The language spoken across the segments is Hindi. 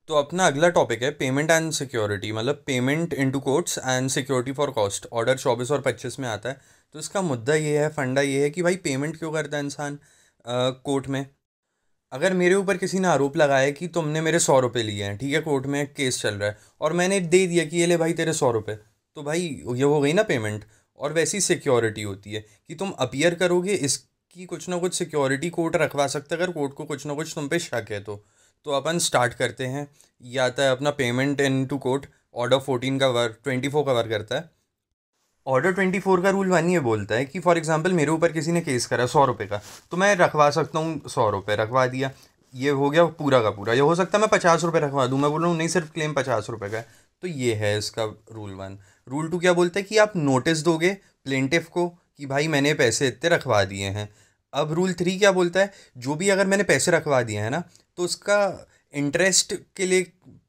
तो अपना अगला टॉपिक है पेमेंट एंड सिक्योरिटी, मतलब payment into courts and security for cost. Order 24 और 25 में आता है। तो इसका मुद्दा ये है, फंडा ये है कि भाई पेमेंट क्यों करता है इंसान कोर्ट में। अगर मेरे ऊपर किसी ने आरोप लगाया कि तुमने मेरे 100 रुपये लिए हैं, ठीक है, कोर्ट में केस चल रहा है और मैंने दे दिया कि ये ले भाई तेरे 100 रुपये, तो भाई ये हो गई ना पेमेंट। और वैसी सिक्योरिटी होती है कि तुम अपीयर करोगे, इसकी कुछ ना कुछ सिक्योरिटी कोर्ट रखवा सकता है अगर कोर्ट को कुछ ना कुछ तुम पे शक है तो अपन स्टार्ट करते हैं। ये आता है अपना payment in to court. Order 14 का वर्क 24 का वर्क करता है। ऑर्डर 24 का रूल 1 ये बोलता है कि फॉर एग्जांपल मेरे ऊपर किसी ने केस करा 100 रुपये का, तो मैं रखवा सकता हूँ 100 रुपये, रखवा दिया। ये हो गया पूरा का पूरा। ये हो सकता है मैं 50 रुपये रखवा दूँ, मैं बोल रहा हूँ नहीं सिर्फ क्लेम 50 रुपये का है। तो ये है इसका रूल 1। रूल 2 क्या बोलता है कि आप नोटिस दोगे प्लेंटिफ को कि भाई मैंने पैसे इतने रखवा दिए हैं। अब रूल 3 क्या बोलता है, जो भी अगर मैंने पैसे रखवा दिए हैं ना, तो उसका इंटरेस्ट के लिए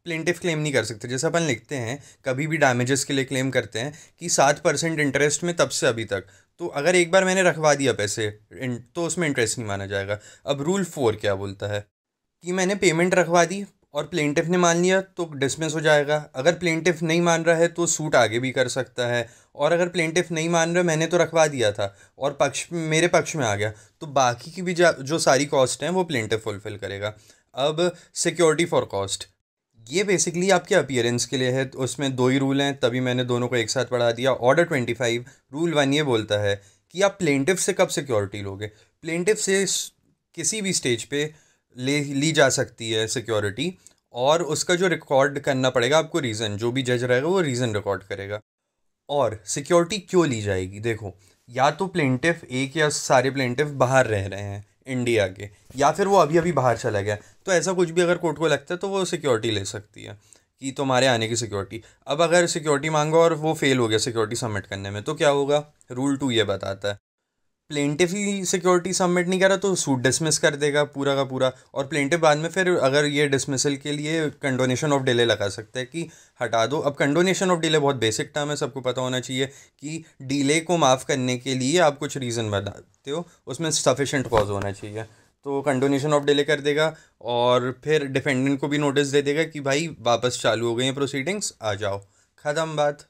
प्लेंटिफ क्लेम नहीं कर सकते। जैसे अपन लिखते हैं कभी भी डैमेजेस के लिए क्लेम करते हैं कि 7% इंटरेस्ट में तब से अभी तक। तो अगर एक बार मैंने रखवा दिया पैसे तो उसमें इंटरेस्ट नहीं माना जाएगा। अब रूल 4 क्या बोलता है कि मैंने पेमेंट रखवा दी और प्लेंटिफ ने मान लिया तो डिसमिस हो जाएगा। अगर प्लेंटिफ नहीं मान रहा है तो सूट आगे भी कर सकता है। और अगर प्लेंटिफ नहीं मान रहा, मैंने तो रखवा दिया था और पक्ष मेरे पक्ष में आ गया, तो बाकी की भी जो सारी कॉस्ट हैं वो प्लेंटिफ फुलफिल करेगा। अब सिक्योरिटी फॉर कॉस्ट, ये बेसिकली आपके अपीयरेंस के लिए है। तो उसमें दो ही रूल हैं, तभी मैंने दोनों को एक साथ पढ़ा दिया। ऑर्डर 25 रूल 1 ये बोलता है कि आप प्लेंटिफ से कब सिक्योरिटी लोगे। प्लेंटिफ से किसी भी स्टेज पे ली जा सकती है सिक्योरिटी, और उसका जो रिकॉर्ड करना पड़ेगा आपको, रीज़न, जो भी जज रहेगा वो रीज़न रिकॉर्ड करेगा। और सिक्योरिटी क्यों ली जाएगी, देखो, या तो प्लेंटिफ एक या सारे प्लेंटिफ बाहर रह रहे हैं इंडिया के, या फिर वो अभी अभी बाहर चला गया, तो ऐसा कुछ भी अगर कोर्ट को लगता है तो वो सिक्योरिटी ले सकती है कि तुम्हारे आने की सिक्योरिटी। अब अगर सिक्योरिटी मांगो और वो फेल हो गया सिक्योरिटी सबमिट करने में, तो क्या होगा, रूल 2 ये बताता है। प्लेंटिफ ही सिक्योरिटी सबमिट नहीं करा तो सूट डिसमिस कर देगा पूरा का पूरा। और प्लेंटिफ बाद में फिर अगर ये डिसमिसल के लिए कंडोनेशन ऑफ डिले लगा सकता है कि हटा दो। अब कंडोनेशन ऑफ डिले बहुत बेसिक टर्म है, सबको पता होना चाहिए कि डिले को माफ़ करने के लिए आप कुछ रीज़न बताते हो, उसमें सफिशेंट कॉज होना चाहिए। तो कंडोनेशन ऑफ डिले कर देगा और फिर डिफेंडेंट को भी नोटिस दे देगा कि भाई वापस चालू हो गई हैं प्रोसीडिंग्स, आ जाओ, ख़त्म बात।